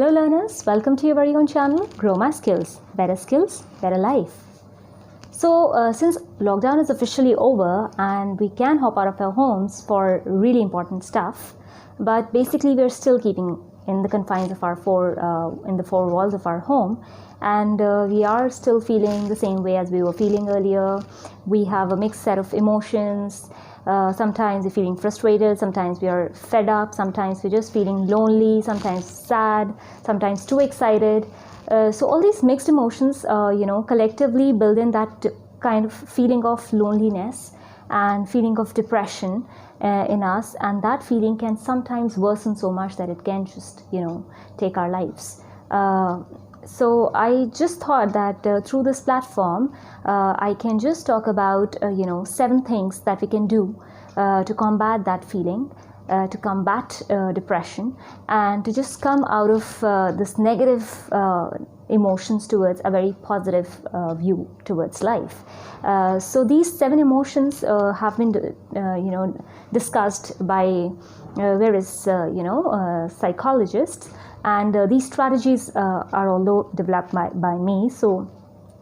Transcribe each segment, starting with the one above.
Hello learners, welcome to your very own channel, Grow My Skills, Better Life. So since lockdown is officially over and we can hop out of our homes for really important stuff, but basically we're still keeping in the confines of our four walls of our home, and we are still feeling the same way as we were feeling earlier. We have a mixed set of emotions. Sometimes we're feeling frustrated, sometimes we are fed up, sometimes we're just feeling lonely, sometimes sad, sometimes too excited. So all these mixed emotions, collectively build in that kind of feeling of loneliness and feeling of depression in us, and that feeling can sometimes worsen so much that it can just, take our lives. So I just thought that through this platform, I can just talk about, 7 things that we can do to combat that feeling, to combat depression, and to just come out of this negative emotions towards a very positive view towards life. So these 7 emotions have been, discussed by various, psychologists. And these strategies are all developed by me. So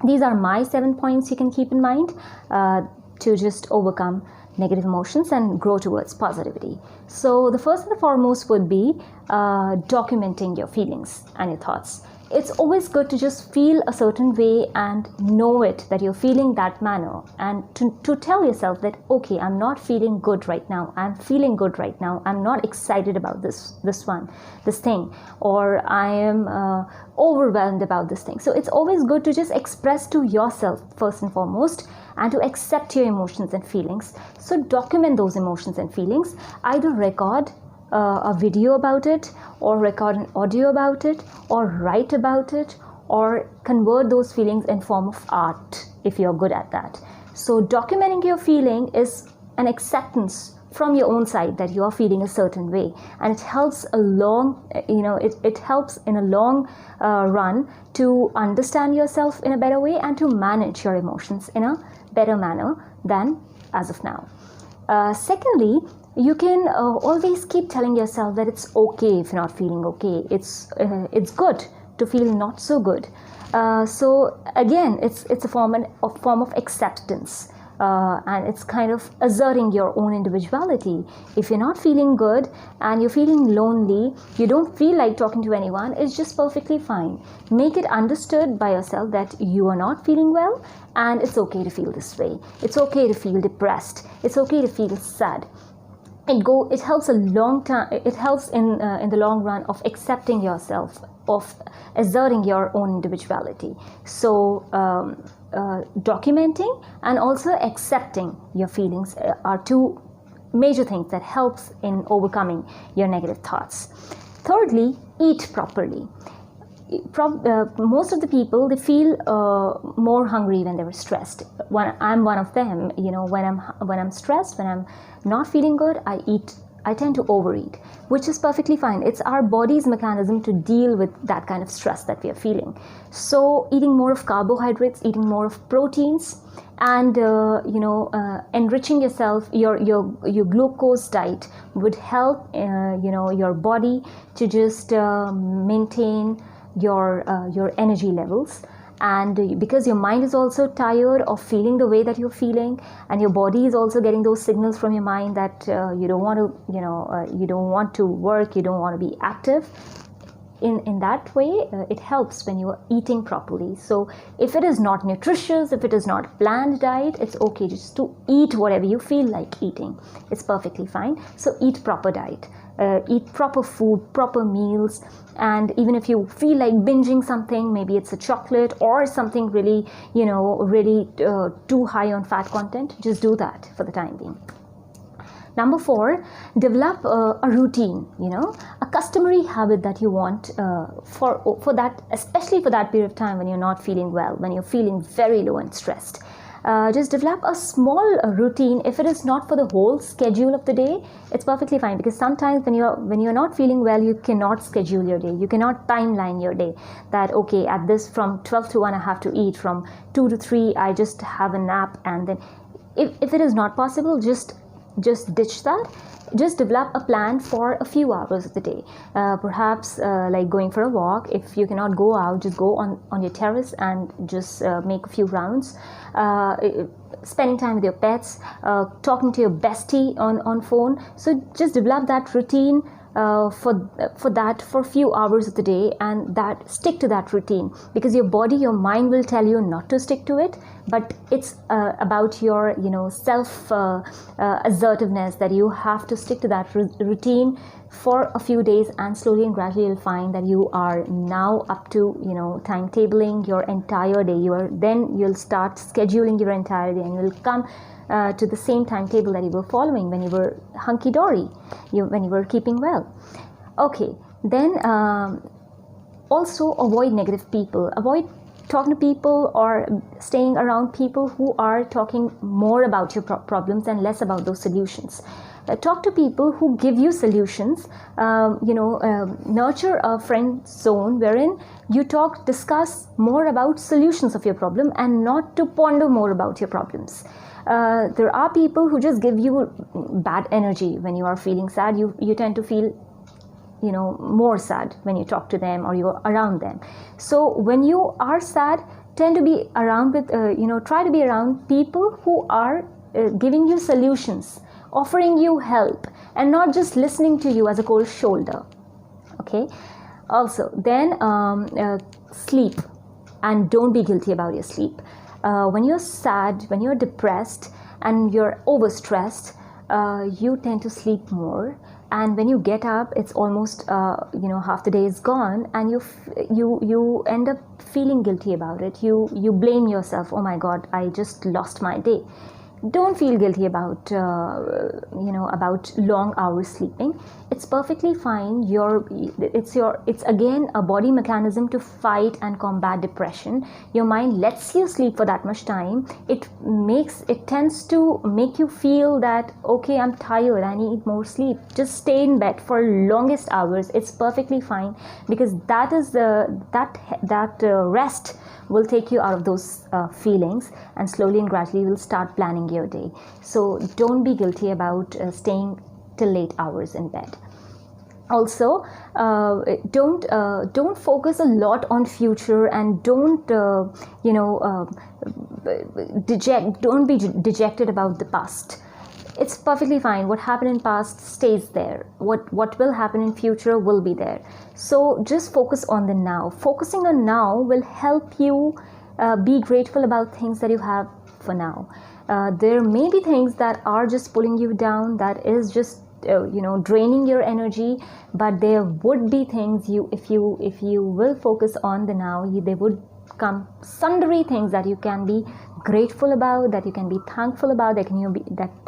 these are my 7 points you can keep in mind to just overcome negative emotions and grow towards positivity. So the first and the foremost would be documenting your feelings and your thoughts. It's always good to just feel a certain way and know it, that you're feeling that manner, and to tell yourself that, okay, I'm not feeling good right now, I'm feeling good right now, I'm not excited about this thing, or I am overwhelmed about this thing. So it's always good to just express to yourself first and foremost, and to accept your emotions and feelings. So document those emotions and feelings, either record a video about it, or record an audio about it, or write about it, or convert those feelings in form of art if you're good at that. So documenting your feeling is an acceptance from your own side that you are feeling a certain way, and it helps it helps in a long run to understand yourself in a better way and to manage your emotions in a better manner than as of now. Secondly, you can always keep telling yourself that it's okay if you're not feeling okay. It's good to feel not so good. So again, it's a form of acceptance. And it's kind of asserting your own individuality. If you're not feeling good and you're feeling lonely, you don't feel like talking to anyone, it's just perfectly fine. Make it understood by yourself that you are not feeling well, and it's okay to feel this way. It's okay to feel depressed. It's okay to feel sad. It helps a long time. It helps in the long run of accepting yourself, of asserting your own individuality. So documenting and also accepting your feelings are 2 major things that helps in overcoming your negative thoughts. Thirdly, eat properly. Most of the people, they feel more hungry when they're stressed. I'm one of them. When I'm stressed, when I'm not feeling good, I tend to overeat, which is perfectly fine. It's our body's mechanism to deal with that kind of stress that we are feeling. So eating more of carbohydrates, eating more of proteins, and enriching yourself, your glucose diet would help your body to just maintain your energy levels. And because your mind is also tired of feeling the way that you're feeling, and your body is also getting those signals from your mind that you don't want to work, you don't want to be active, in that way it helps when you are eating properly. So if it is not nutritious, if it is not planned diet, it's okay just to eat whatever you feel like eating. It's perfectly fine. So eat proper diet, eat proper food, proper meals. And even if you feel like binging something, maybe it's a chocolate or something really too high on fat content, just do that for the time being. Number 4, develop a routine, a customary habit that you want for that, especially for that period of time when you're not feeling well, when you're feeling very low and stressed. Just develop a small routine. If it is not for the whole schedule of the day, it's perfectly fine, because sometimes when you're not feeling well, you cannot schedule your day, you cannot timeline your day, that okay, at this from 12 to 1 I have to eat, from 2 to 3 I just have a nap, and then if it is not possible, just ditch that. just develop a plan for a few hours of the day. Perhaps like going for a walk. If you cannot go out, just go on your terrace and just make a few rounds. Spending time with your pets, talking to your bestie on phone. So just develop that routine for a few hours of the day, and that stick to that routine, because your body, your mind will tell you not to stick to it, but it's about your self assertiveness, that you have to stick to that routine for a few days, and slowly and gradually you'll find that you are now up to timetabling your entire day. You'll start scheduling your entire day, and you'll come to the same timetable that you were following when you were hunky-dory, when you were keeping well. Okay, then also avoid negative people. Avoid talking to people or staying around people who are talking more about your problems and less about those solutions. Talk to people who give you solutions. Nurture a friend zone wherein you discuss more about solutions of your problem and not to ponder more about your problems. There are people who just give you bad energy. When you are feeling sad, you tend to feel more sad when you talk to them or you're around them. So when you are sad, tend to be around with try to be around people who are giving you solutions, offering you help, and not just listening to you as a cold shoulder. Okay. Also, then sleep, and don't be guilty about your sleep. When you're sad, when you're depressed, and you're overstressed, you tend to sleep more. And when you get up, it's almost half the day is gone, and you end up feeling guilty about it. You blame yourself. Oh my God, I just lost my day. Don't feel guilty about long hours sleeping. It's perfectly fine. It's again a body mechanism to fight and combat depression. Your mind lets you sleep for that much time. It tends to make you feel that, okay, I'm tired, I need more sleep. Just stay in bed for longest hours. It's perfectly fine, because that is that rest will take you out of those feelings, and slowly and gradually you will start planning your day. So don't be guilty about staying till late hours in bed. Also, don't focus a lot on future, and don't don't be dejected about the past. It's perfectly fine. What happened in past stays there. What will happen in future will be there. So just focus on the now. Focusing on now will help you be grateful about things that you have for now. There may be things that are just pulling you down, that is just draining your energy, but there would be things if you will focus on the now, there would come sundry things that you can be grateful about, that you can be thankful about, that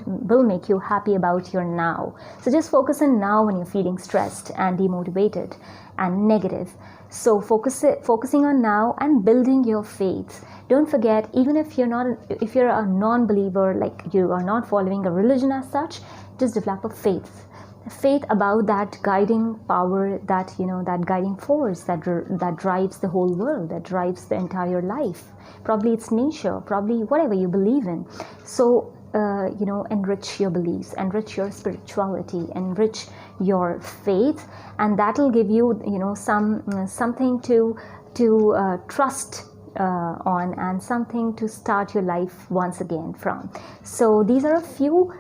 will make you happy about your now. So just focus on now when you're feeling stressed and demotivated and negative. So focusing on now and building your faith. Don't forget, even if you're a non-believer, like you are not following a religion as such, just develop a faith about that guiding power, that guiding force that drives the whole world, that drives the entire life. Probably it's nature, probably whatever you believe in. So enrich your beliefs, enrich your spirituality, enrich your faith, and that'll give you something to trust on, and something to start your life once again from. So these are a few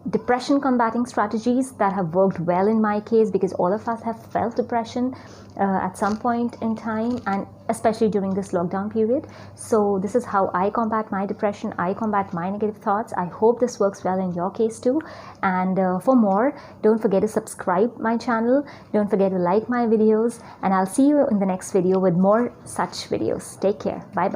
depression combating strategies that have worked well in my case, because all of us have felt depression at some point in time, and especially during this lockdown period. So this is how I combat my depression, I combat my negative thoughts. I hope this works well in your case too. And for more, don't forget to subscribe my channel, don't forget to like my videos, and I'll see you in the next video with more such videos. Take care. Bye bye.